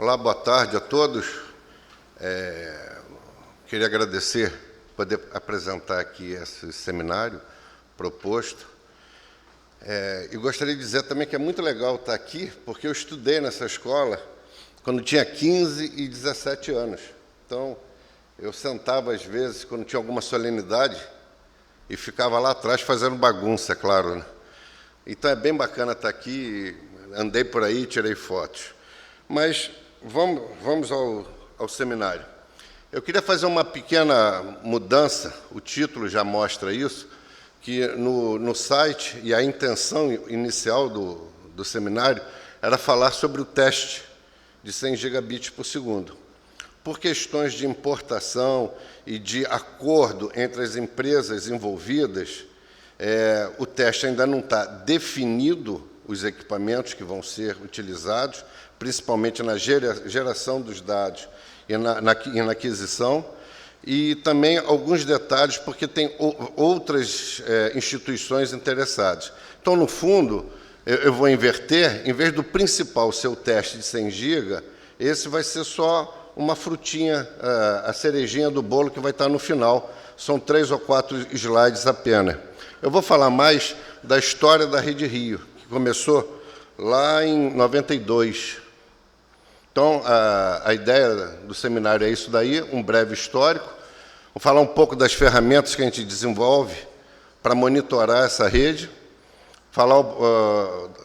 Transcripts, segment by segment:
Olá, boa tarde a todos. Queria agradecer poder apresentar aqui esse seminário proposto. E gostaria de dizer também que é muito legal estar aqui, porque eu estudei nessa escola quando tinha 15 e 17 anos. Então, eu sentava, às vezes, quando tinha alguma solenidade, e ficava lá atrás fazendo bagunça, é claro, né? Então, é bem bacana estar aqui, andei por aí, tirei fotos. Mas vamos ao seminário. Eu queria fazer uma pequena mudança, o título já mostra isso, que no site, e a intenção inicial do seminário era falar sobre o teste de 100 gigabits por segundo. Por questões de importação e de acordo entre as empresas envolvidas, o teste ainda não está definido, os equipamentos que vão ser utilizados, principalmente na geração dos dados e na aquisição, e também alguns detalhes, porque tem outras instituições interessadas. Então, no fundo, eu vou inverter, em vez do principal ser o teste de 100 GB, esse vai ser só uma frutinha, a cerejinha do bolo que vai estar no final. São 3 ou 4 slides apenas. Eu vou falar mais da história da Rede Rio, que começou lá em 92. Então, a ideia do seminário é isso daí, um breve histórico. Vou falar um pouco das ferramentas que a gente desenvolve para monitorar essa rede. Falar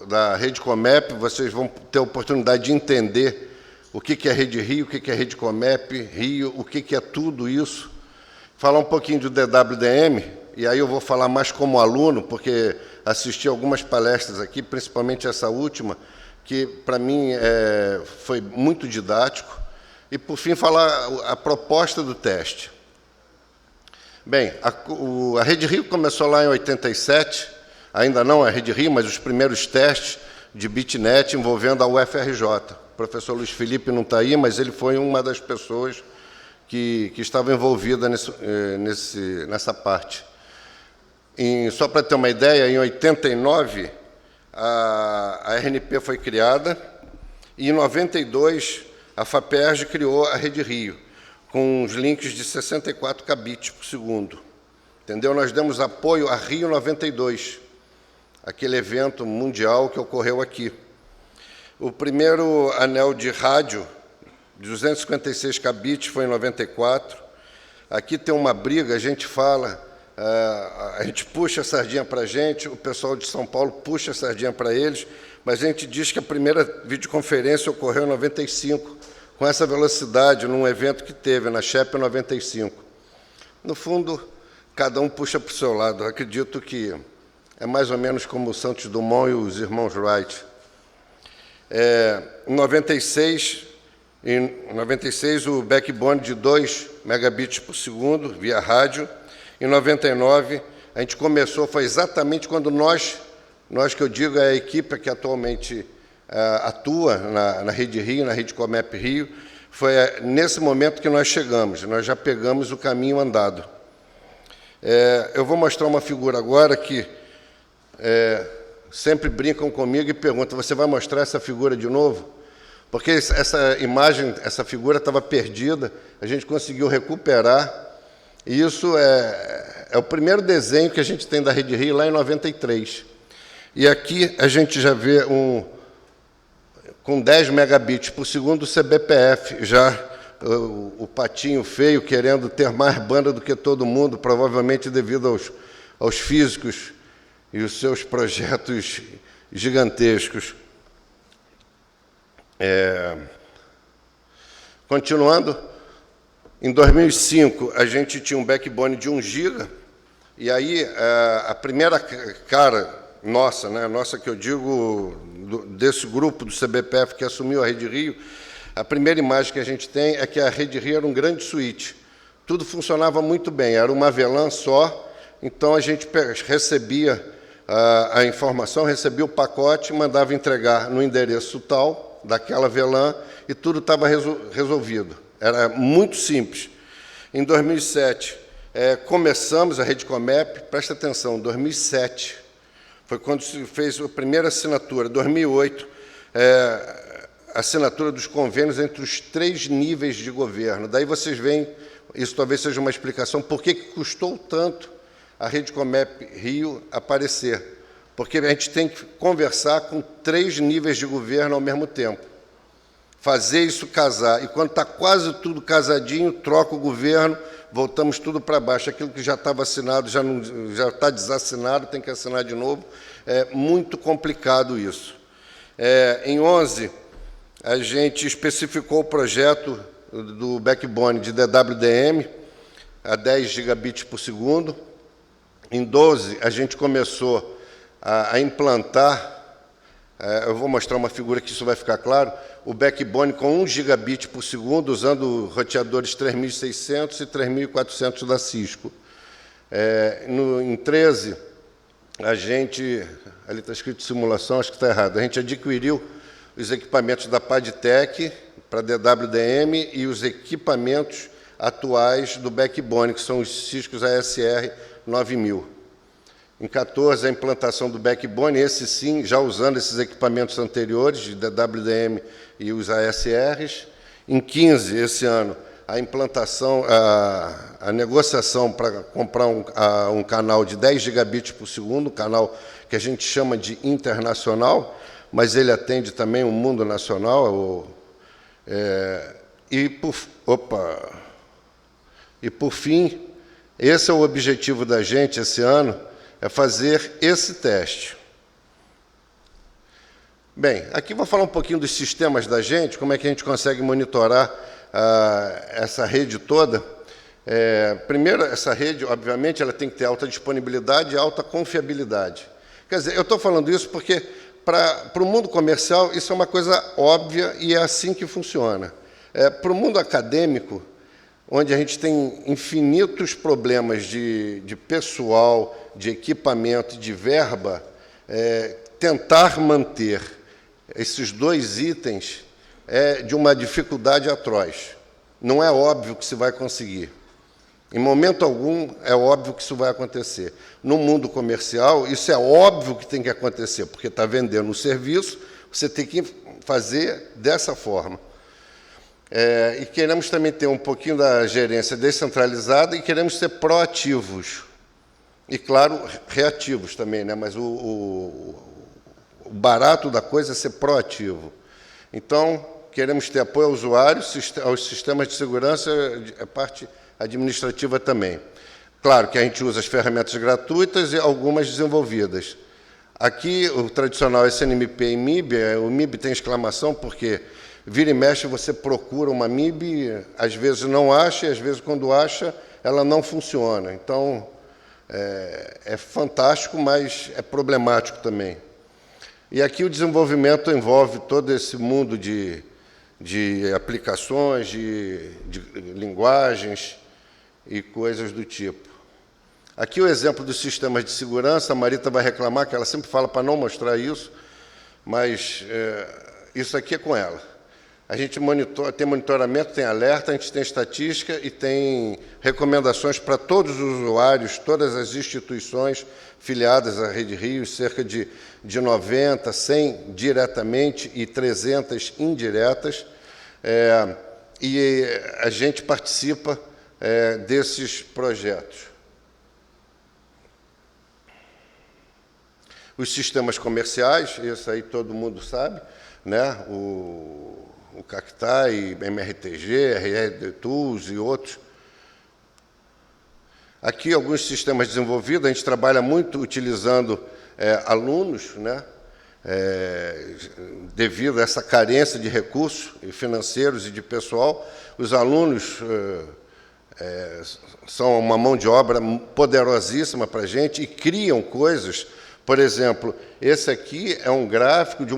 da Rede Comep, vocês vão ter a oportunidade de entender o que é Rede Rio, o que é Rede Comep, Rio, o que é tudo isso. Falar um pouquinho do DWDM, e aí eu vou falar mais como aluno, porque assisti algumas palestras aqui, principalmente essa última, que, para mim, foi muito didático. E, por fim, falar a proposta do teste. Bem, a Rede Rio começou lá em 87, ainda não a Rede Rio, mas os primeiros testes de BitNet envolvendo a UFRJ. O professor Luiz Felipe não está aí, mas ele foi uma das pessoas que estava envolvida nessa parte. Só para ter uma ideia, em 89, a RNP foi criada, e em 92, a FAPERJ criou a Rede Rio, com os links de 64 kbps por segundo. Entendeu? Nós demos apoio a Rio 92, aquele evento mundial que ocorreu aqui. O primeiro anel de rádio, de 256 kbps, foi em 94. Aqui tem uma briga, a gente fala, a gente puxa a sardinha para a gente, o pessoal de São Paulo puxa a sardinha para eles, mas a gente diz que a primeira videoconferência ocorreu em 95, com essa velocidade, num evento que teve, na Shep 95. No fundo, cada um puxa para o seu lado. Eu acredito que é mais ou menos como o Santos Dumont e os irmãos Wright. Em 96, o backbone de 2 megabits por segundo, via rádio. Em 99, a gente começou, foi exatamente quando nós que eu digo é a equipe que atualmente atua na Rede Rio, na Rede Comep Rio, foi nesse momento que nós chegamos, nós já pegamos o caminho andado. Eu vou mostrar uma figura agora que sempre brincam comigo e perguntam, você vai mostrar essa figura de novo? Porque essa imagem, essa figura estava perdida, a gente conseguiu recuperar. E isso é o primeiro desenho que a gente tem da Rede Rio, lá em 93. E aqui a gente já vê com 10 megabits por segundo o CBPF, já o patinho feio querendo ter mais banda do que todo mundo, provavelmente devido aos físicos e os seus projetos gigantescos. Continuando, em 2005, a gente tinha um backbone de 1 GB, e aí a primeira cara nossa, né, nossa que eu digo, desse grupo do CBPF que assumiu a Rede Rio, a primeira imagem que a gente tem é que a Rede Rio era um grande switch. Tudo funcionava muito bem, era uma VLAN só, então a gente recebia a informação, recebia o pacote, mandava entregar no endereço tal, daquela VLAN, e tudo estava resolvido. Era muito simples. Em 2007, começamos a Rede Comep, presta atenção, 2007, foi quando se fez a primeira assinatura. Em 2008, assinatura dos convênios entre os 3 níveis de governo. Daí vocês veem, isso talvez seja uma explicação, por que custou tanto a Rede Comep Rio aparecer. Porque a gente tem que conversar com 3 níveis de governo ao mesmo tempo. Fazer isso casar. E quando está quase tudo casadinho, troca o governo, voltamos tudo para baixo. Aquilo que já estava assinado já está desassinado, tem que assinar de novo. É muito complicado isso. Em 11, a gente especificou o projeto do backbone de DWDM a 10 gigabits por segundo. Em 12, a gente começou a implantar, eu vou mostrar uma figura que isso vai ficar claro, o backbone com 1 gigabit por segundo, usando roteadores 3600 e 3400 da Cisco. Em 13, a gente, ali está escrito simulação, acho que está errado, a gente adquiriu os equipamentos da Padtech para DWDM e os equipamentos atuais do backbone, que são os Ciscos ASR 9000. Em 14, a implantação do backbone, esse sim, já usando esses equipamentos anteriores, de DWDM e os ASRs. Em 15, esse ano, a implantação, a negociação para comprar um canal de 10 gigabits por segundo, um canal que a gente chama de internacional, mas ele atende também o mundo nacional. E, por fim, esse é o objetivo da gente esse ano, é fazer esse teste. Bem, aqui vou falar um pouquinho dos sistemas da gente, como é que a gente consegue monitorar essa rede toda. Primeiro, essa rede, obviamente, ela tem que ter alta disponibilidade e alta confiabilidade. Quer dizer, eu estou falando isso porque, para o mundo comercial, isso é uma coisa óbvia e é assim que funciona. Para o mundo acadêmico, onde a gente tem infinitos problemas de pessoal, de equipamento e de verba, tentar manter esses 2 itens é de uma dificuldade atroz. Não é óbvio que se vai conseguir. Em momento algum, é óbvio que isso vai acontecer. No mundo comercial, isso é óbvio que tem que acontecer, porque está vendendo um serviço, você tem que fazer dessa forma. E queremos também ter um pouquinho da gerência descentralizada e queremos ser proativos. E, claro, reativos também, né? Mas o barato da coisa é ser proativo. Então, queremos ter apoio ao usuário, aos sistemas de segurança, a parte administrativa também. Claro que a gente usa as ferramentas gratuitas e algumas desenvolvidas. Aqui, o tradicional SNMP e MIB, o MIB tem exclamação porque vira e mexe, você procura uma MIB, às vezes não acha, e às vezes, quando acha, ela não funciona. Então, é fantástico, mas é problemático também. E aqui o desenvolvimento envolve todo esse mundo de aplicações, de linguagens e coisas do tipo. Aqui o exemplo dos sistemas de segurança, a Marita vai reclamar, que ela sempre fala para não mostrar isso, mas isso aqui é com ela. A gente tem monitoramento, tem alerta, a gente tem estatística e tem recomendações para todos os usuários, todas as instituições filiadas à Rede Rio, cerca de 90, 100 diretamente e 300 indiretas, e a gente participa desses projetos. Os sistemas comerciais, isso aí todo mundo sabe, né? O Cactai, MRTG, RR Tools e outros. Aqui, alguns sistemas desenvolvidos, a gente trabalha muito utilizando alunos, né? Devido a essa carência de recursos financeiros e de pessoal, os alunos são uma mão de obra poderosíssima para a gente e criam coisas. Por exemplo, esse aqui é um gráfico de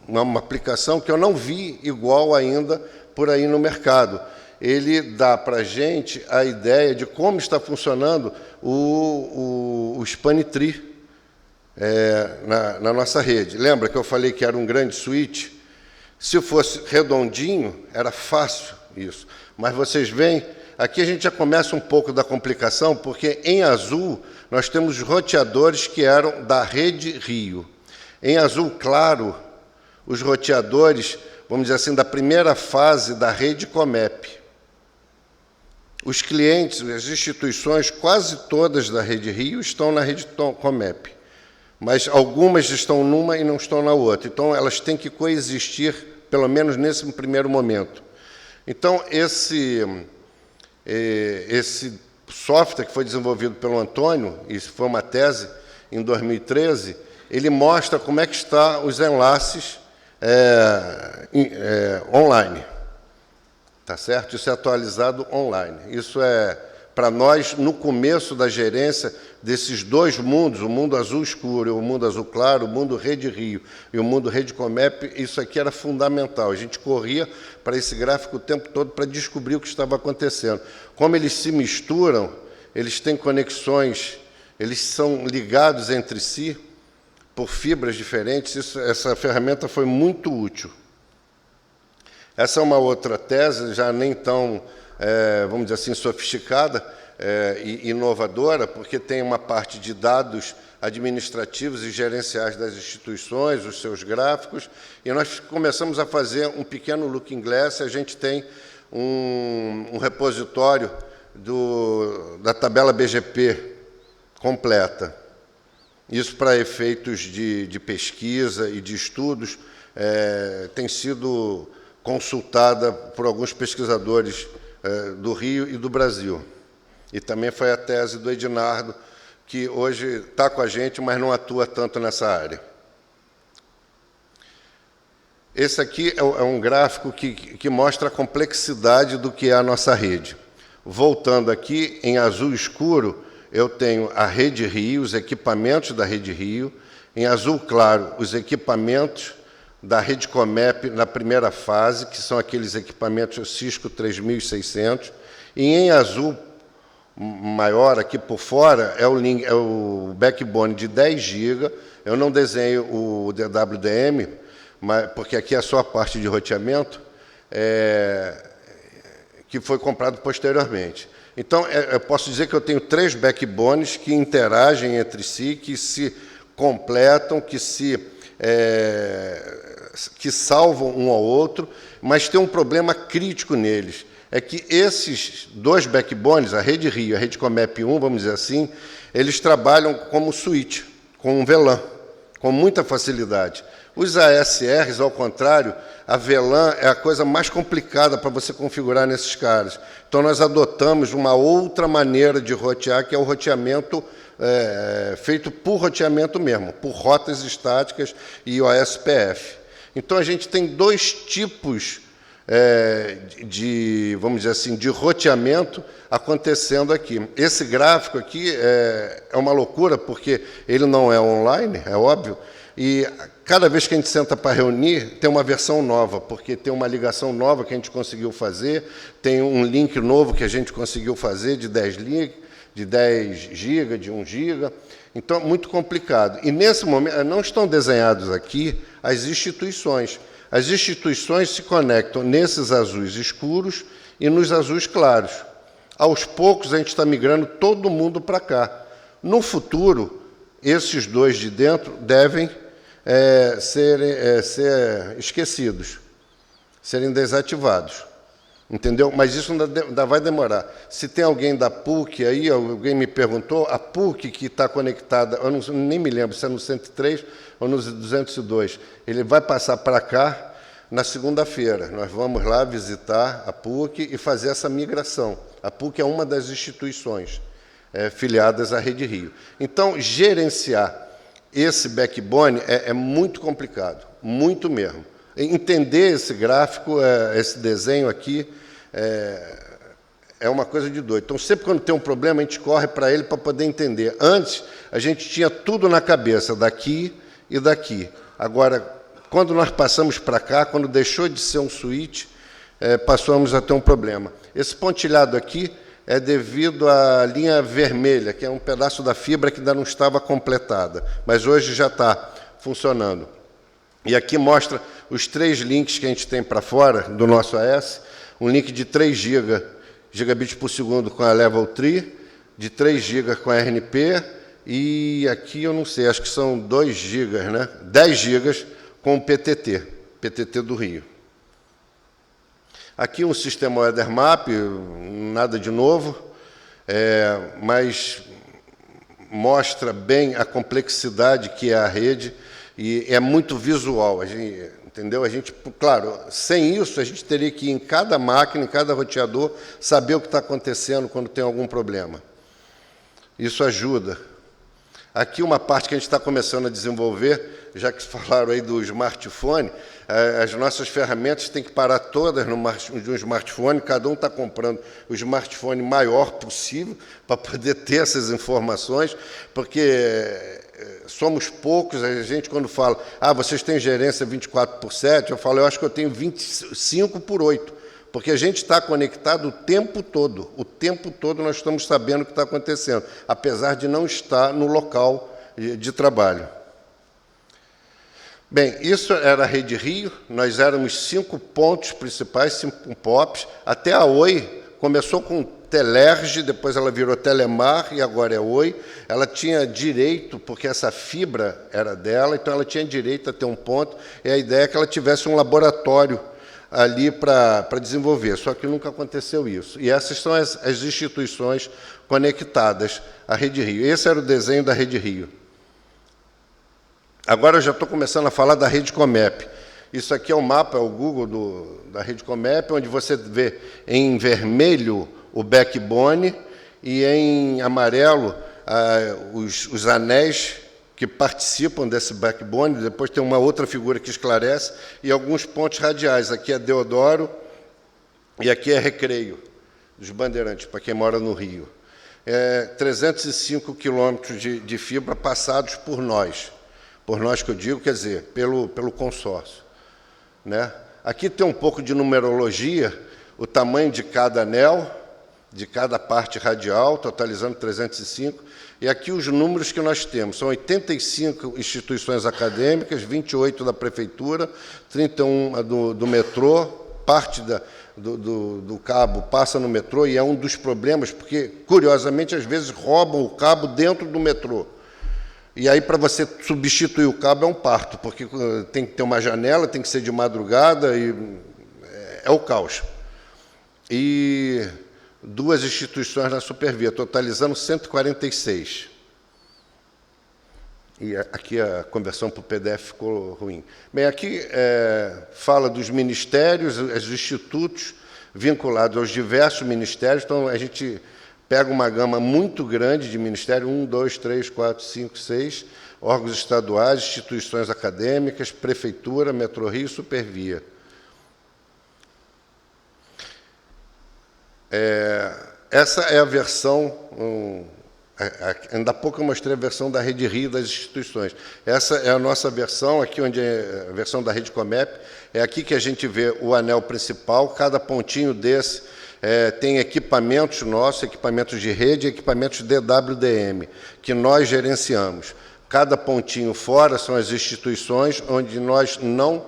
uma aplicação que eu não vi igual ainda por aí no mercado. Ele dá para a gente a ideia de como está funcionando o Spanitree na nossa rede. Lembra que eu falei que era um grande switch? Se fosse redondinho, era fácil isso. Mas vocês veem, aqui a gente já começa um pouco da complicação, porque em azul nós temos roteadores que eram da Rede Rio. Em azul claro, os roteadores, vamos dizer assim, da primeira fase da rede Comep. Os clientes, as instituições, quase todas da Rede Rio estão na rede Comep, mas algumas estão numa e não estão na outra. Então, elas têm que coexistir, pelo menos nesse primeiro momento. Então, esse software que foi desenvolvido pelo Antônio, isso foi uma tese em 2013, ele mostra como é que estão os enlaces online. Tá certo? Isso é atualizado online. Isso é, para nós, no começo da gerência desses dois mundos, o mundo azul escuro e o mundo azul claro, o mundo Rede Rio e o mundo Rede Comep, isso aqui era fundamental. A gente corria para esse gráfico o tempo todo para descobrir o que estava acontecendo. Como eles se misturam, eles têm conexões, eles são ligados entre si por fibras diferentes, essa ferramenta foi muito útil. Essa é uma outra tese, já nem tão, vamos dizer assim, sofisticada e inovadora, porque tem uma parte de dados administrativos e gerenciais das instituições, os seus gráficos, e nós começamos a fazer um pequeno looking glass. A gente tem um repositório da tabela BGP completa. Isso, para efeitos de pesquisa e de estudos, tem sido consultada por alguns pesquisadores do Rio e do Brasil. E também foi a tese do Ednardo, que hoje está com a gente, mas não atua tanto nessa área. Esse aqui é um gráfico que mostra a complexidade do que é a nossa rede. Voltando aqui, em azul escuro, eu tenho a Rede Rio, os equipamentos da Rede Rio. Em azul claro, os equipamentos da Rede Comep na primeira fase, que são aqueles equipamentos Cisco 3600, e em azul maior aqui por fora é o backbone de 10 GB. Eu não desenho o DWDM, porque aqui é só a parte de roteamento, que foi comprado posteriormente. Então, eu posso dizer que eu tenho 3 backbones que interagem entre si, que se completam, que salvam um ao outro, mas tem um problema crítico neles. É que esses 2 backbones, a Rede Rio e a Rede Comep 1, vamos dizer assim, eles trabalham como switch, com um VLAN, com muita facilidade. Os ASRs, ao contrário, a VLAN é a coisa mais complicada para você configurar nesses caras. Então, nós adotamos uma outra maneira de rotear, que é o roteamento feito por roteamento mesmo, por rotas estáticas e OSPF. Então, a gente tem 2 tipos vamos dizer assim, de roteamento acontecendo aqui. Esse gráfico aqui é uma loucura, porque ele não é online, é óbvio, e cada vez que a gente senta para reunir, tem uma versão nova, porque tem uma ligação nova que a gente conseguiu fazer, tem um link novo que a gente conseguiu fazer de 10 GB, de 1 GB. Então, muito complicado. E, nesse momento, não estão desenhados aqui as instituições. As instituições se conectam nesses azuis escuros e nos azuis claros. Aos poucos, a gente está migrando todo mundo para cá. No futuro, esses 2 de dentro devem ser esquecidos, serem desativados. Entendeu? Mas isso ainda vai demorar. Se tem alguém da PUC aí, alguém me perguntou, a PUC que está conectada, eu nem me lembro se é no 103 ou no 202, ele vai passar para cá na segunda-feira. Nós vamos lá visitar a PUC e fazer essa migração. A PUC é uma das instituições filiadas à Rede Rio. Então, gerenciar esse backbone é muito complicado, muito mesmo. Entender esse gráfico, esse desenho aqui, é uma coisa de doido. Então, sempre quando tem um problema, a gente corre para ele para poder entender. Antes, a gente tinha tudo na cabeça, daqui e daqui. Agora, quando nós passamos para cá, quando deixou de ser um switch, passamos a ter um problema. Esse pontilhado aqui é devido à linha vermelha, que é um pedaço da fibra que ainda não estava completada, mas hoje já está funcionando. E aqui mostra os 3 links que a gente tem para fora do nosso AS, um link de 3 gigabits por segundo com a Level 3, de 3 GB com a RNP, e aqui eu não sei, acho que são 2 GB, né? 10 GB com o PTT do Rio. Aqui um sistema WeatherMap, nada de novo, mas mostra bem a complexidade que é a rede e é muito visual, entendeu? Claro, sem isso, a gente teria que ir em cada máquina, em cada roteador, saber o que está acontecendo quando tem algum problema. Isso ajuda. Aqui uma parte que a gente está começando a desenvolver, já que falaram aí do smartphone, as nossas ferramentas têm que parar todas de um smartphone, cada um está comprando o smartphone maior possível para poder ter essas informações, porque somos poucos, a gente quando fala, vocês têm gerência 24/7, eu falo, eu acho que eu tenho 25/8, porque a gente está conectado o tempo todo nós estamos sabendo o que está acontecendo, apesar de não estar no local de trabalho. Bem, isso era a Rede Rio, nós éramos 5 pontos principais, 5 POPs, até a Oi começou com Telerge, depois ela virou Telemar e agora é Oi. Ela tinha direito, porque essa fibra era dela, então ela tinha direito a ter um ponto, e a ideia é que ela tivesse um laboratório ali para desenvolver, só que nunca aconteceu isso. E essas são as instituições conectadas à Rede Rio. Esse era o desenho da Rede Rio. Agora eu já estou começando a falar da Rede Comep. Isso aqui é o mapa, é o Google da Rede Comep, onde você vê em vermelho o backbone e em amarelo os anéis que participam desse backbone. Depois tem uma outra figura que esclarece, e alguns pontos radiais. Aqui é Deodoro e aqui é Recreio, dos Bandeirantes, para quem mora no Rio. 305 quilômetros de fibra passados por nós que eu digo, quer dizer, pelo consórcio. Né? Aqui tem um pouco de numerologia, o tamanho de cada anel, de cada parte radial, totalizando 305, e aqui os números que nós temos, são 85 instituições acadêmicas, 28 da prefeitura, 31 do metrô, parte do cabo passa no metrô, e é um dos problemas, porque, curiosamente, às vezes roubam o cabo dentro do metrô. E aí, para você substituir o cabo, é um parto, porque tem que ter uma janela, tem que ser de madrugada, e é o caos. E 2 instituições na Supervia, totalizando 146. E aqui a conversão para o PDF ficou ruim. Bem, aqui fala dos ministérios, os institutos vinculados aos diversos ministérios. Então, a gente pega uma gama muito grande de ministérios, 1, 2, 3, 4, 5, 6, órgãos estaduais, instituições acadêmicas, prefeitura, Metrorio e Supervia. Essa é a versão, ainda há pouco eu mostrei a versão da Rede Rio das instituições. Essa é a nossa versão, aqui onde é a versão da Rede Comep, é aqui que a gente vê o anel principal, cada pontinho desse tem equipamentos nossos, equipamentos de rede e equipamentos DWDM, que nós gerenciamos. Cada pontinho fora são as instituições onde nós não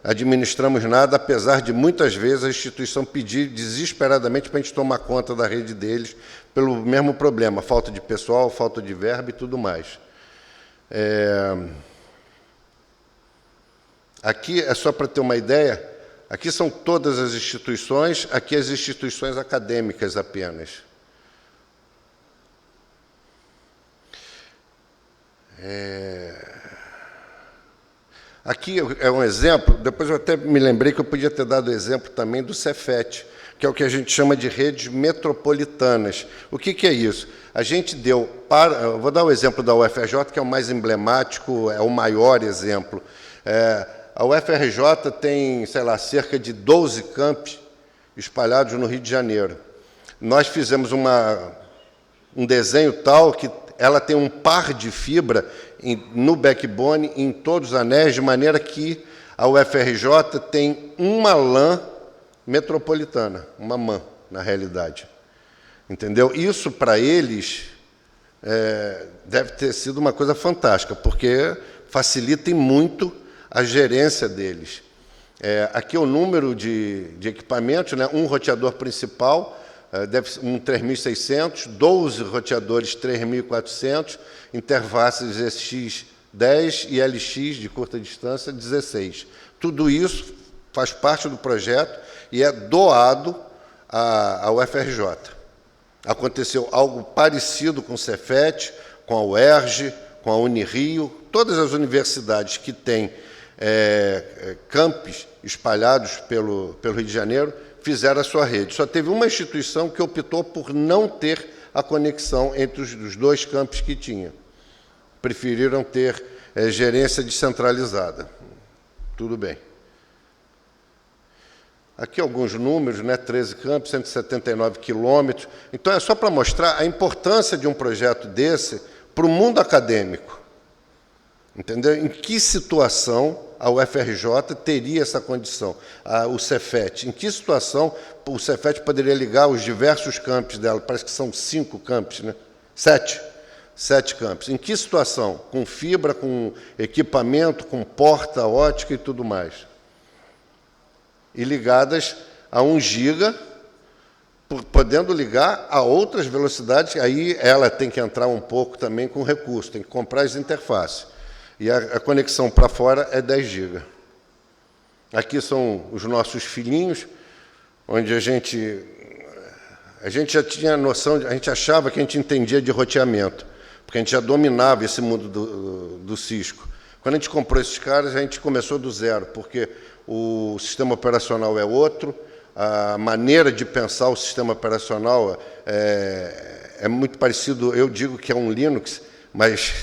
administramos nada, apesar de muitas vezes a instituição pedir desesperadamente para a gente tomar conta da rede deles, pelo mesmo problema, falta de pessoal, falta de verba e tudo mais. Aqui é só para ter uma ideia, aqui são todas as instituições, aqui as instituições acadêmicas apenas. Aqui é um exemplo, depois eu até me lembrei que eu podia ter dado exemplo também do Cefet, que é o que a gente chama de redes metropolitanas. O que é isso? A gente deu eu vou dar o exemplo da UFRJ, que é o mais emblemático, é o maior exemplo. A UFRJ tem, sei lá, cerca de 12 campi espalhados no Rio de Janeiro. Nós fizemos um desenho tal que ela tem um par de fibra no backbone, em todos os anéis, de maneira que a UFRJ tem uma LAN metropolitana, uma MAN, na realidade. Entendeu? Isso, para eles, deve ter sido uma coisa fantástica, porque facilita muito a gerência deles. Aqui é o número de equipamentos, né? Um roteador principal, um 3.600, 12 roteadores 3.400, interfaces SX10 e LX de curta distância 16. Tudo isso faz parte do projeto e é doado ao UFRJ. Aconteceu algo parecido com o Cefet, com a UERJ, com a Unirio, todas as universidades que têm campos espalhados pelo Rio de Janeiro fizeram a sua rede. Só teve uma instituição que optou por não ter a conexão entre os dois campos que tinha. Preferiram ter gerência descentralizada. Tudo bem. Aqui alguns números, né? 13 campos, 179 quilômetros. Então, é só para mostrar a importância de um projeto desse para o mundo acadêmico. Entendeu? Em que situação a UFRJ teria essa condição? O Cefet, em que situação o Cefet poderia ligar os diversos campos dela? Parece que são 5 campos, né? 7 campos. Em que situação? Com fibra, com equipamento, com porta ótica e tudo mais. E ligadas a 1 giga, podendo ligar a outras velocidades, aí ela tem que entrar um pouco também com recurso, tem que comprar as interfaces. E a conexão para fora é 10 GB. Aqui são os nossos filhinhos, onde a gente já tinha noção, a gente achava que a gente entendia de roteamento, porque a gente já dominava esse mundo do Cisco. Quando a gente comprou esses caras, a gente começou do zero, porque o sistema operacional é outro, a maneira de pensar o sistema operacional é muito parecido, eu digo que é um Linux, mas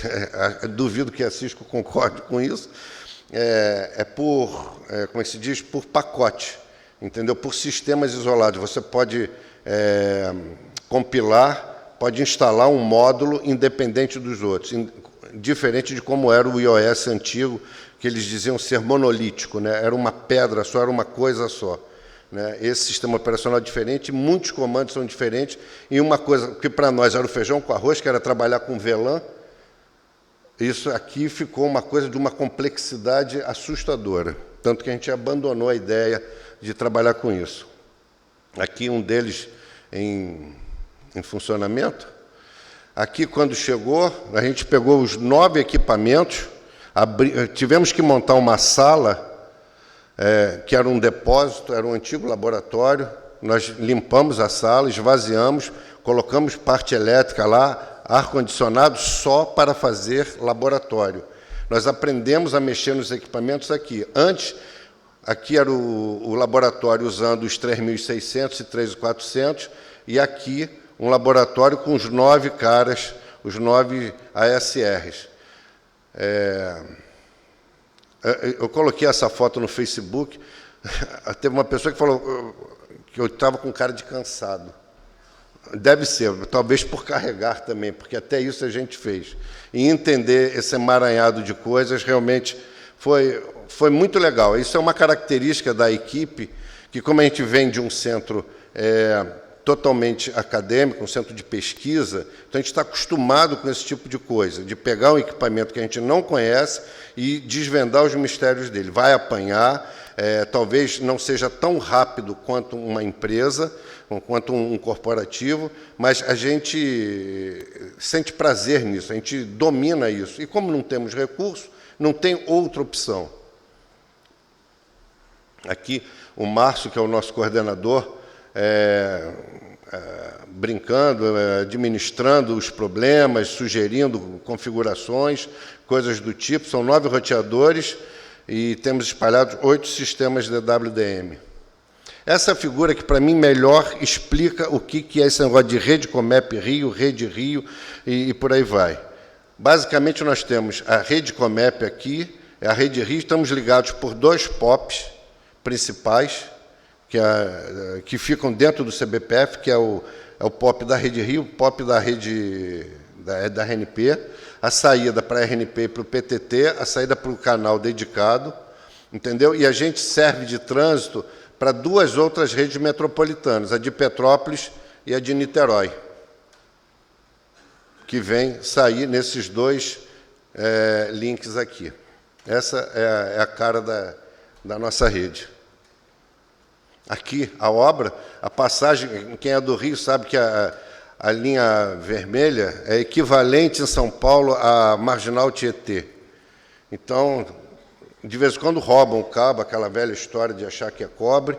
duvido que a Cisco concorde com isso, como é que se diz? Por pacote, entendeu? Por sistemas isolados. Você pode compilar, pode instalar um módulo independente dos outros, diferente de como era o iOS antigo, que eles diziam ser monolítico, né? Era uma pedra só, era uma coisa só. Né? Esse sistema operacional é diferente, muitos comandos são diferentes, e uma coisa que para nós era o feijão com arroz, que era trabalhar com VLAN, isso aqui ficou uma coisa de uma complexidade assustadora, tanto que a gente abandonou a ideia de trabalhar com isso. Aqui um deles em funcionamento. Aqui, quando chegou, a gente pegou os 9 equipamentos, tivemos que montar uma sala, que era um depósito, era um antigo laboratório. Nós limpamos a sala, esvaziamos, colocamos parte elétrica lá, ar-condicionado só para fazer laboratório. Nós aprendemos a mexer nos equipamentos aqui. Antes, aqui era o laboratório usando os 3600 e 3400, e aqui um laboratório com os 9 caras, os 9 ASRs. Eu coloquei essa foto no Facebook, teve uma pessoa que falou que eu estava com cara de cansado. Deve ser, talvez por carregar também, porque até isso a gente fez. E entender esse emaranhado de coisas realmente foi muito legal. Isso é uma característica da equipe, que como a gente vem de um centro totalmente acadêmico, um centro de pesquisa, então a gente está acostumado com esse tipo de coisa, de pegar um equipamento que a gente não conhece e desvendar os mistérios dele. Vai apanhar, talvez não seja tão rápido quanto uma empresa, quanto um corporativo, mas a gente sente prazer nisso, a gente domina isso. E como não temos recurso, não tem outra opção. Aqui, o Márcio, que é o nosso coordenador, brincando, administrando os problemas, sugerindo configurações, coisas do tipo. São 9 roteadores e temos espalhados 8 sistemas de WDM. Essa figura que, para mim, melhor explica o que é esse negócio de Rede Comep Rio, Rede Rio e por aí vai. Basicamente, nós temos a Rede Comep aqui, a Rede Rio, estamos ligados por 2 POPs principais, que ficam dentro do CBPF, que é o POP da Rede Rio, o POP da rede da RNP, a saída para a RNP e para o PTT, a saída para o canal dedicado, entendeu? E a gente serve de trânsito para 2 outras redes metropolitanas, a de Petrópolis e a de Niterói, que vem sair nesses 2 links aqui. Essa é a cara da nossa rede. Aqui, a obra, a passagem, quem é do Rio sabe que a linha vermelha é equivalente em São Paulo à Marginal Tietê. Então, de vez em quando roubam o cabo, aquela velha história de achar que é cobre,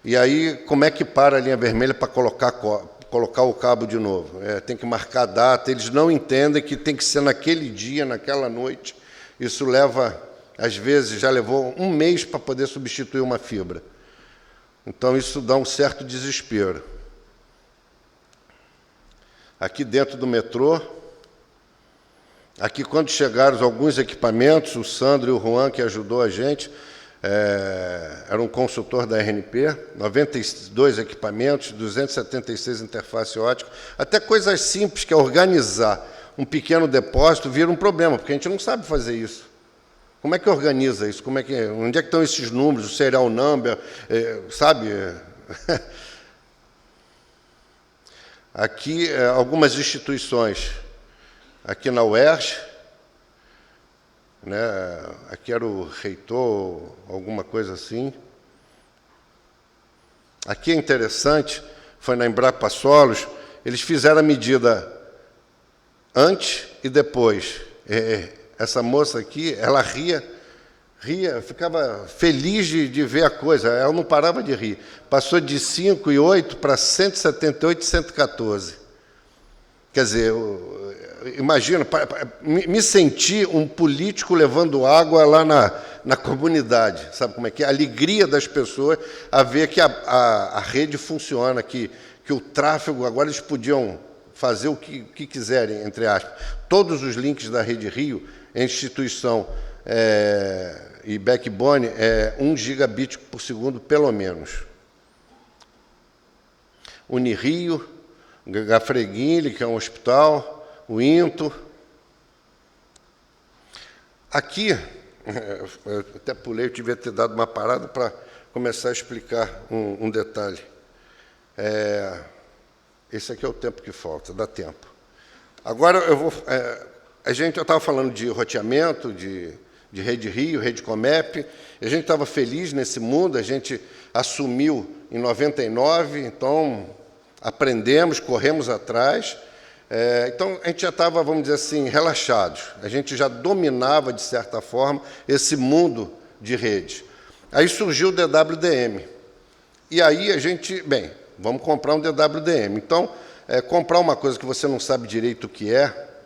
e aí como é que para a linha vermelha para colocar o cabo de novo? Tem que marcar a data, eles não entendem que tem que ser naquele dia, naquela noite. Isso leva, às vezes, já levou um mês para poder substituir uma fibra. Então, isso dá um certo desespero. Aqui dentro do metrô, aqui quando chegaram alguns equipamentos, o Sandro e o Juan, que ajudou a gente, era um consultor da RNP, 92 equipamentos, 276 interface ótica, até coisas simples, que é organizar um pequeno depósito, vira um problema, porque a gente não sabe fazer isso. Como é que organiza isso? Onde é que estão esses números, o serial number, sabe? Aqui, algumas instituições. Aqui na UERJ, né? Aqui era o reitor, alguma coisa assim. Aqui é interessante, foi na Embrapa Solos, eles fizeram a medida antes e depois. Essa moça aqui, ela ria, ficava feliz de ver a coisa, ela não parava de rir. Passou de 5,8 para 178 e 114. Quer dizer, imagina, me senti um político levando água lá na comunidade, sabe como é que é? A alegria das pessoas a ver que a rede funciona, que o tráfego, agora eles podiam fazer o que quiserem, entre aspas. Todos os links da Rede Rio, a instituição e backbone, 1 gigabit por segundo, pelo menos. Unirio, Gafreguinle, que é um hospital, o INTO. Aqui, eu até pulei, eu devia ter dado uma parada para começar a explicar um detalhe. Esse aqui é o tempo que falta, dá tempo. Agora, eu estava falando de roteamento, de Rede Rio, Rede Comep, e a gente estava feliz nesse mundo, a gente assumiu em 99, então aprendemos, corremos atrás, então a gente já estava, vamos dizer assim, relaxados, a gente já dominava, de certa forma, esse mundo de rede. Aí surgiu o DWDM, e aí a gente, vamos comprar um DWDM. Então, comprar uma coisa que você não sabe direito o que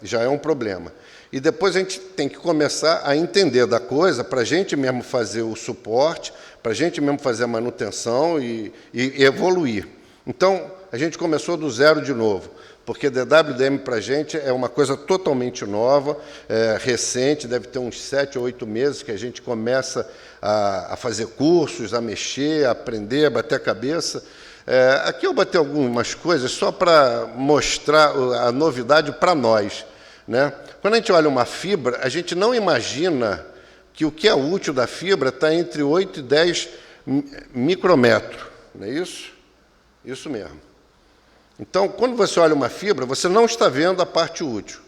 já é um problema. E depois a gente tem que começar a entender da coisa para a gente mesmo fazer o suporte, para a gente mesmo fazer a manutenção e evoluir. Então, a gente começou do zero de novo, porque DWDM para a gente é uma coisa totalmente nova, recente, deve ter uns 7 ou 8 meses que a gente começa a fazer cursos, a mexer, a aprender, a bater a cabeça. Aqui eu bati algumas coisas só para mostrar a novidade para nós, né? Quando a gente olha uma fibra, a gente não imagina que o que é útil da fibra está entre 8 e 10 micrômetros, não é isso? Isso mesmo. Então, quando você olha uma fibra, você não está vendo a parte útil.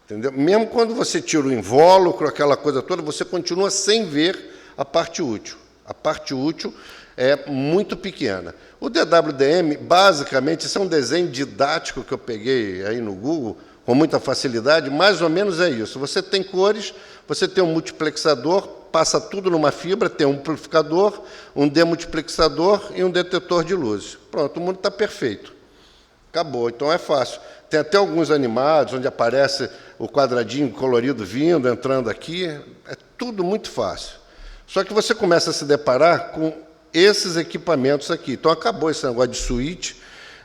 Entendeu? Mesmo quando você tira o invólucro, aquela coisa toda, você continua sem ver a parte útil. A parte útil é muito pequena. O DWDM, basicamente, isso é um desenho didático que eu peguei aí no Google, com muita facilidade, mais ou menos é isso. Você tem cores, você tem um multiplexador, passa tudo numa fibra, tem um amplificador, um demultiplexador e um detetor de luzes. Pronto, o mundo está perfeito. Acabou, então é fácil. Tem até alguns animados, onde aparece o quadradinho colorido vindo, entrando aqui. É tudo muito fácil. Só que você começa a se deparar com esses equipamentos aqui. Então, acabou esse negócio de switch.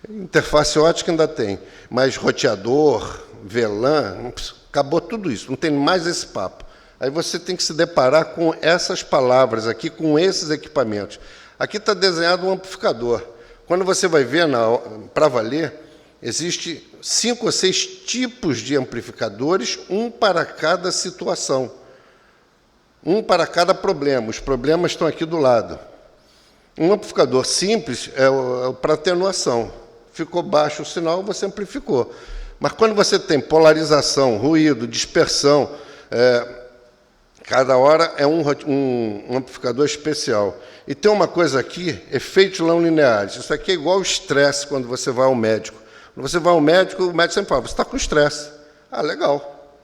Interface ótica ainda tem, mas roteador, VLAN, acabou tudo isso, não tem mais esse papo. Aí você tem que se deparar com essas palavras aqui, com esses equipamentos. Aqui está desenhado um amplificador. Quando você vai ver, para valer, existe 5 ou 6 tipos de amplificadores, um para cada situação, um para cada problema. Os problemas estão aqui do lado. Um amplificador simples é para atenuação. Ficou baixo o sinal, você amplificou. Mas quando você tem polarização, ruído, dispersão, cada hora é um amplificador especial. E tem uma coisa aqui, efeitos não lineares. Isso aqui é igual ao estresse quando você vai ao médico. Quando você vai ao médico, o médico sempre fala, você está com estresse. Ah, legal.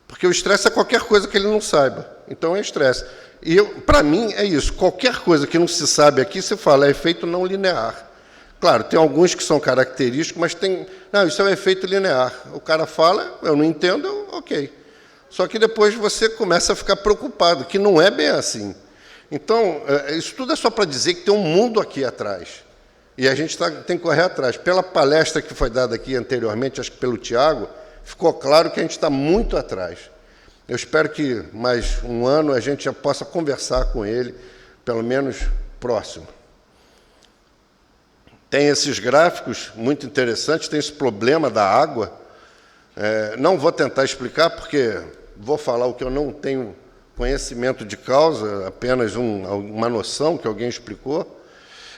Porque o estresse é qualquer coisa que ele não saiba. Então, é estresse. E, para mim, é isso. Qualquer coisa que não se sabe aqui, se fala, é efeito não linear. Claro, tem alguns que são característicos, mas tem... Não, isso é um efeito linear. O cara fala, eu não entendo, ok. Só que depois você começa a ficar preocupado, que não é bem assim. Então, isso tudo é só para dizer que tem um mundo aqui atrás. E a gente tem que correr atrás. Pela palestra que foi dada aqui anteriormente, acho que pelo Tiago, ficou claro que a gente está muito atrás. Eu espero que mais um ano a gente já possa conversar com ele, pelo menos próximo. Tem esses gráficos muito interessantes, tem esse problema da água. Não vou tentar explicar, porque vou falar o que eu não tenho conhecimento de causa, apenas uma noção que alguém explicou.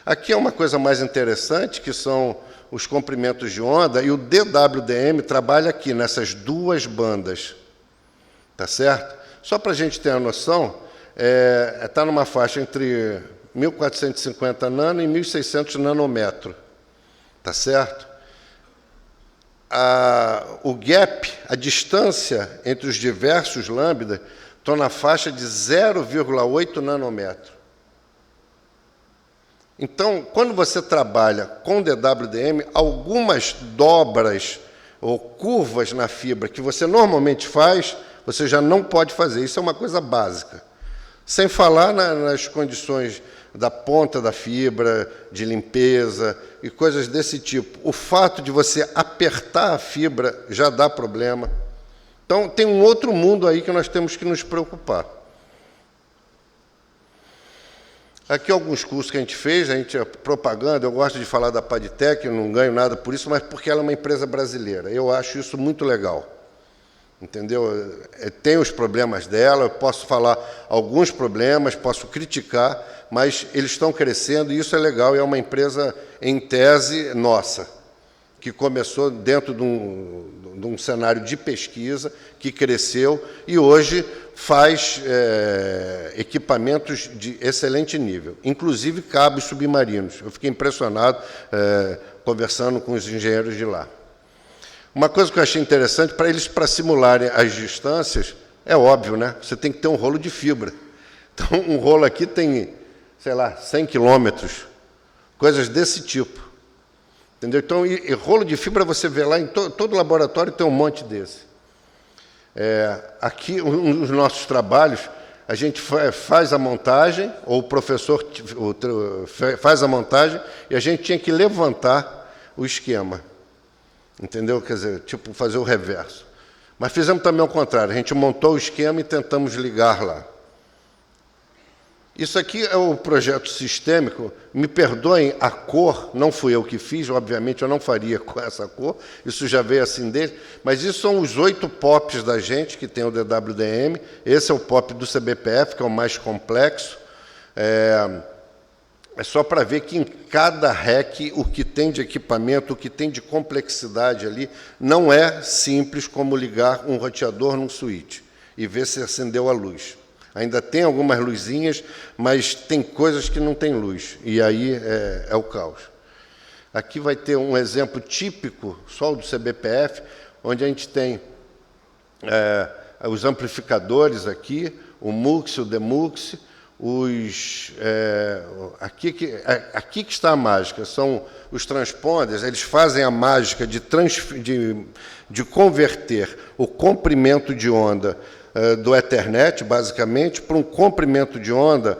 Aqui é uma coisa mais interessante, que são os comprimentos de onda, e o DWDM trabalha aqui, nessas duas bandas. Tá certo? Só para a gente ter a noção, está numa faixa entre 1.450 nano e 1.600 nanômetro. Tá certo? O gap, a distância entre os diversos lambdas, estão na faixa de 0,8 nanômetro. Então, quando você trabalha com DWDM, algumas dobras ou curvas na fibra que você normalmente faz, você já não pode fazer. Isso é uma coisa básica. Sem falar nas condições da ponta da fibra, de limpeza e coisas desse tipo. O fato de você apertar a fibra já dá problema. Então, tem um outro mundo aí que nós temos que nos preocupar. Aqui alguns cursos que a gente fez, propaganda, eu gosto de falar da Padtech, eu não ganho nada por isso, mas porque ela é uma empresa brasileira. Eu acho isso muito legal. Entendeu? Tem os problemas dela, eu posso falar alguns problemas, posso criticar, mas eles estão crescendo e isso é legal, e é uma empresa, em tese, nossa, que começou dentro de um cenário de pesquisa, que cresceu e hoje faz equipamentos de excelente nível, inclusive cabos submarinos. Eu fiquei impressionado conversando com os engenheiros de lá. Uma coisa que eu achei interessante, para simularem as distâncias, é óbvio, né? Você tem que ter um rolo de fibra. Então, um rolo aqui tem, sei lá, 100 quilômetros, coisas desse tipo. Entendeu? Então, e rolo de fibra você vê lá em todo laboratório tem um monte desse. Aqui, nos nossos trabalhos, a gente faz a montagem, ou o professor faz a montagem, e a gente tinha que levantar o esquema. Entendeu? Quer dizer, tipo, fazer o reverso. Mas fizemos também ao contrário. A gente montou o esquema e tentamos ligar lá. Isso aqui é o projeto sistêmico. Me perdoem a cor, não fui eu que fiz, obviamente eu não faria com essa cor, isso já veio assim dele, mas isso são os 8 POPs da gente, que tem o DWDM. Esse é o POP do CBPF, que é o mais complexo. É só para ver que em cada REC, o que tem de equipamento, o que tem de complexidade ali, não é simples como ligar um roteador num switch e ver se acendeu a luz. Ainda tem algumas luzinhas, mas tem coisas que não tem luz, e aí é o caos. Aqui vai ter um exemplo típico, só do CBPF, onde a gente tem os amplificadores aqui, o MUX, o DeMUX, aqui que está a mágica, são os transponders, eles fazem a mágica de converter o comprimento de onda do Ethernet, basicamente, para um comprimento de onda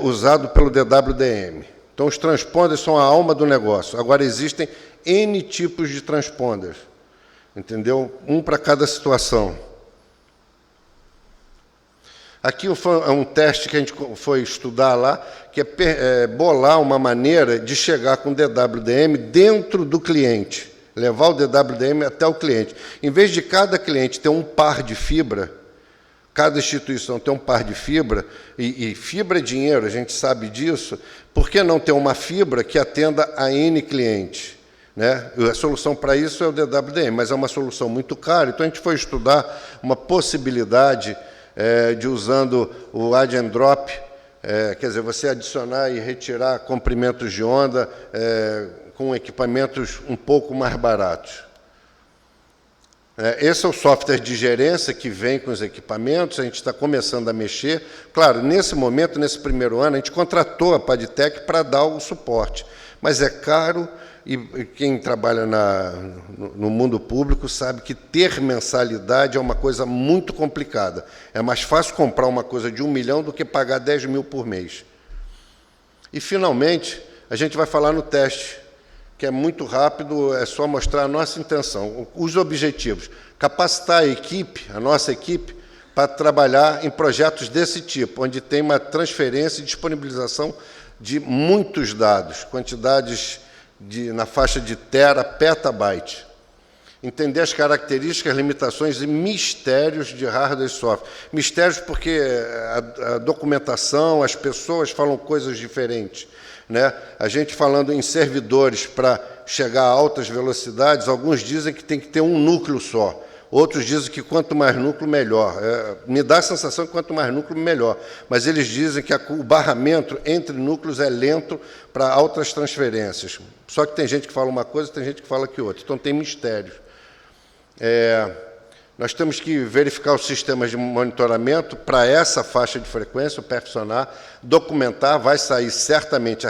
usado pelo DWDM. Então, os transponders são a alma do negócio. Agora, existem N tipos de transponders, entendeu? Um para cada situação. Aqui é um teste que a gente foi estudar lá, que é bolar uma maneira de chegar com o DWDM dentro do cliente, levar o DWDM até o cliente. Em vez de cada cliente ter um par de fibra, cada instituição tem um par de fibra, e fibra é dinheiro, a gente sabe disso, por que não ter uma fibra que atenda a N clientes? Né? A solução para isso é o DWDM, mas é uma solução muito cara, então a gente foi estudar uma possibilidade de usando o add and drop, quer dizer, você adicionar e retirar comprimentos de onda com equipamentos um pouco mais baratos. Esse é o software de gerência que vem com os equipamentos, a gente está começando a mexer. Claro, nesse momento, nesse primeiro ano, a gente contratou a Padtech para dar o suporte, mas é caro e quem trabalha no mundo público sabe que ter mensalidade é uma coisa muito complicada. É mais fácil comprar uma coisa de 1 milhão do que pagar 10 mil por mês. E, finalmente, a gente vai falar no teste, que é muito rápido, é só mostrar a nossa intenção, os objetivos. Capacitar a equipe, a nossa equipe, para trabalhar em projetos desse tipo, onde tem uma transferência e disponibilização de muitos dados, quantidades na faixa de tera, petabyte. Entender as características, limitações e mistérios de hardware e software. Mistérios porque a documentação, as pessoas falam coisas diferentes. A gente falando em servidores para chegar a altas velocidades, alguns dizem que tem que ter um núcleo só, outros dizem que quanto mais núcleo, melhor. Me dá a sensação que quanto mais núcleo, melhor, mas eles dizem que o barramento entre núcleos é lento para altas transferências. Só que tem gente que fala uma coisa, tem gente que fala que outra, então tem mistérios. Nós temos que verificar os sistemas de monitoramento para essa faixa de frequência, perfeccionar, documentar, vai sair certamente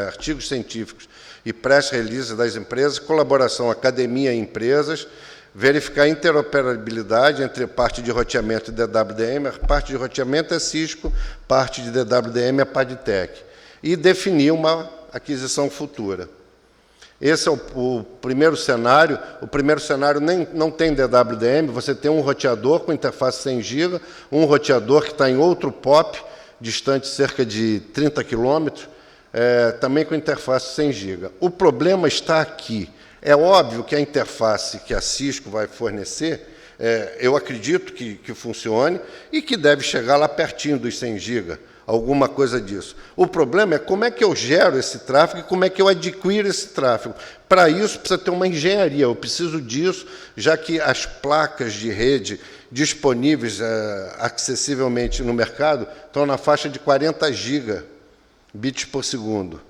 artigos científicos e press releases das empresas, colaboração academia e empresas, verificar a interoperabilidade entre parte de roteamento e DWDM, a parte de roteamento é Cisco, parte de DWDM é Padtech, e definir uma aquisição futura. Esse é o primeiro cenário. O primeiro cenário não tem DWDM, você tem um roteador com interface 100 GB, um roteador que está em outro POP, distante cerca de 30 quilômetros, também com interface 100 GB. O problema está aqui. É óbvio que a interface que a Cisco vai fornecer, eu acredito que funcione e que deve chegar lá pertinho dos 100 GB. Alguma coisa disso. O problema é como é que eu gero esse tráfego e como é que eu adquiro esse tráfego. Para isso, precisa ter uma engenharia. Eu preciso disso, já que as placas de rede disponíveis acessivelmente no mercado estão na faixa de 40 gigabits por segundo.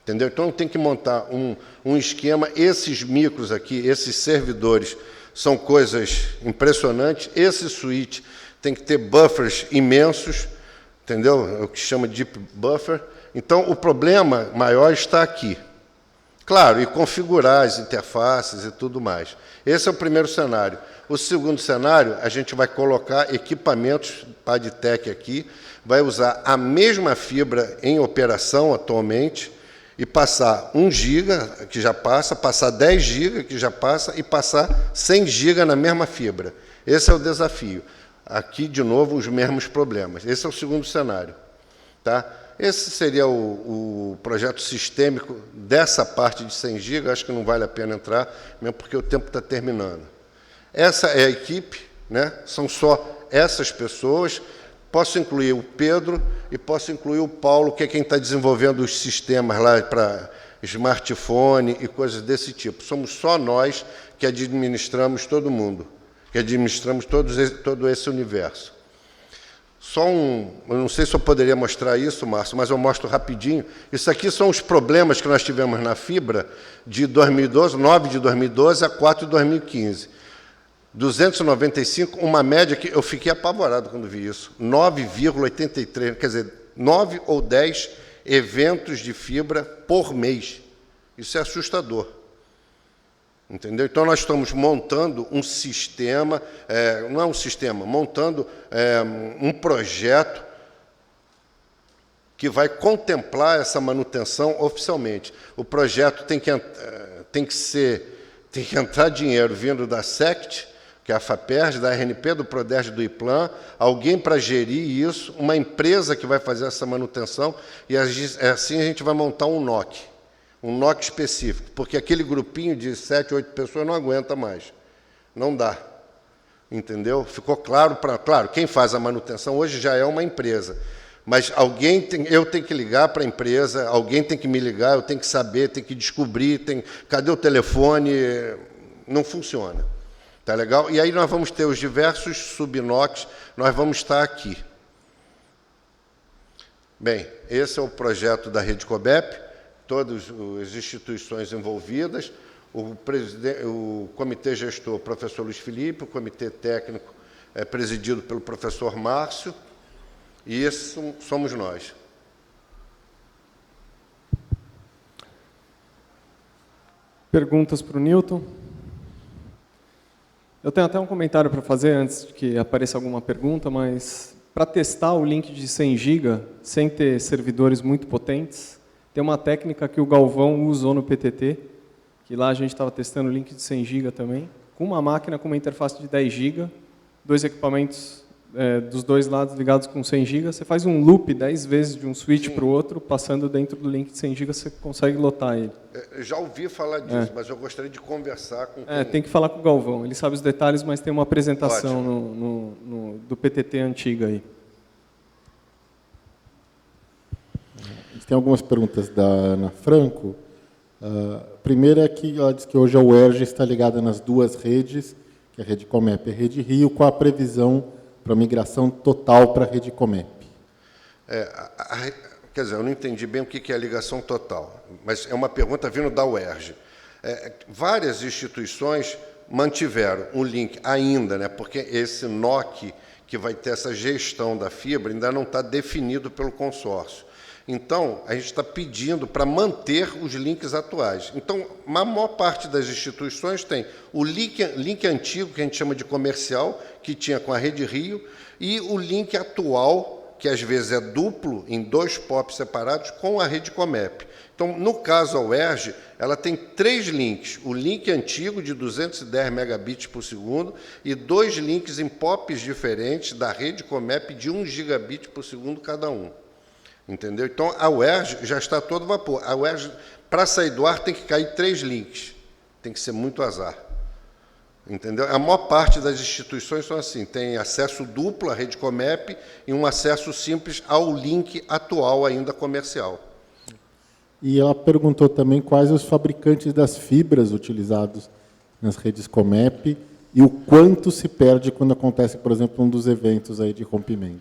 Entendeu? Então, eu tenho que montar um esquema. Esses micros aqui, esses servidores, são coisas impressionantes. Esse switch tem que ter buffers imensos, entendeu? É o que chama de deep buffer. Então, o problema maior está aqui. Claro, e configurar as interfaces e tudo mais. Esse é o primeiro cenário. O segundo cenário, a gente vai colocar equipamentos Padtech aqui, vai usar a mesma fibra em operação atualmente e passar 1 GB, que já passa, passar 10 GB, que já passa, e passar 100 GB na mesma fibra. Esse é o desafio. Aqui, de novo, os mesmos problemas. Esse é o segundo cenário. Tá? Esse seria o projeto sistêmico dessa parte de 100 GB, acho que não vale a pena entrar, mesmo porque o tempo está terminando. Essa é a equipe, são só essas pessoas. Posso incluir o Pedro e posso incluir o Paulo, que é quem está desenvolvendo os sistemas lá para smartphone e coisas desse tipo. Somos só nós que administramos todo mundo, que administramos todo esse universo. Eu não sei se eu poderia mostrar isso, Márcio, mas eu mostro rapidinho. Isso aqui são os problemas que nós tivemos na fibra de 2012, 9 de 2012 a 4 de 2015. 295, uma média que eu fiquei apavorado quando vi isso. 9,83, quer dizer, 9 ou 10 eventos de fibra por mês. Isso é assustador. Entendeu? Então, nós estamos montando um sistema, não é um sistema, montando um projeto que vai contemplar essa manutenção oficialmente. O projeto tem que entrar dinheiro vindo da SECT, que é a FAPERJ, da RNP, do PRODERJ, do IPLAN, alguém para gerir isso, uma empresa que vai fazer essa manutenção, e assim a gente vai montar um NOC específico, porque aquele grupinho de 7, 8 pessoas não aguenta mais. Não dá. Entendeu? Ficou claro claro, quem faz a manutenção hoje já é uma empresa. Mas eu tenho que ligar para a empresa, alguém tem que me ligar, eu tenho que saber, tenho que descobrir, cadê o telefone? Não funciona. Tá legal? E aí nós vamos ter os diversos subNOCs, nós vamos estar aqui. Bem, esse é o projeto da Rede Cobep, todas as instituições envolvidas. o comitê gestor, professor Luiz Felipe, o comitê técnico é presidido pelo professor Márcio, e esses somos nós. Perguntas para o Newton? Eu tenho até um comentário para fazer antes de que apareça alguma pergunta, mas para testar o link de 100 GB, sem ter servidores muito potentes, tem uma técnica que o Galvão usou no PTT, que lá a gente estava testando o link de 100 GB também, com uma máquina com uma interface de 10 GB, dois equipamentos dos dois lados ligados com 100 GB, você faz um loop 10 vezes de um switch para o outro, passando dentro do link de 100 GB, você consegue lotar ele. Eu já ouvi falar disso, mas eu gostaria de conversar com... Tem que falar com o Galvão, ele sabe os detalhes, mas tem uma apresentação do PTT antiga aí. Tem algumas perguntas da Ana Franco. A primeira é que ela diz que hoje a UERJ está ligada nas duas redes, que é a Rede Comep e a Rede Rio, com a previsão para migração total para a Rede Comep. Quer dizer, eu não entendi bem o que é a ligação total, mas é uma pergunta vindo da UERJ. Várias instituições mantiveram o link ainda, né, porque esse NOC, que vai ter essa gestão da fibra, ainda não está definido pelo consórcio. Então, a gente está pedindo para manter os links atuais. Então, a maior parte das instituições tem o link antigo, que a gente chama de comercial, que tinha com a Rede Rio, e o link atual, que às vezes é duplo, em 2 POPs separados, com a Rede Comep. Então, no caso a UERJ, ela tem 3 links. O link antigo, de 210 megabits por segundo, e 2 links em POPs diferentes da Rede Comep, de 1 gigabit por segundo cada um. Entendeu? Então, a UERJ já está a todo vapor. A UERJ, para sair do ar, tem que cair 3 links. Tem que ser muito azar. Entendeu? A maior parte das instituições são assim, tem acesso duplo à Rede Comep e um acesso simples ao link atual ainda comercial. E ela perguntou também quais os fabricantes das fibras utilizados nas redes Comep e o quanto se perde quando acontece, por exemplo, um dos eventos aí de rompimento.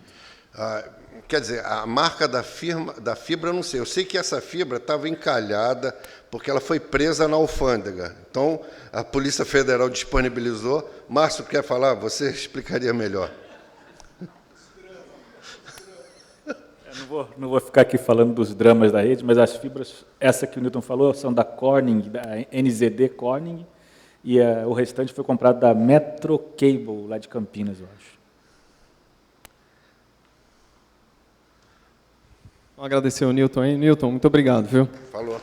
Quer dizer, a marca da fibra, eu não sei. Eu sei que essa fibra estava encalhada porque ela foi presa na alfândega. Então, a Polícia Federal disponibilizou. Márcio, quer falar? Você explicaria melhor. Não vou ficar aqui falando dos dramas da rede, mas as fibras, essa que o Newton falou, são da Corning, da NZD Corning, e o restante foi comprado da Metro Cable, lá de Campinas, eu acho. Vou agradecer ao Newton aí. Newton, muito obrigado, viu? Falou.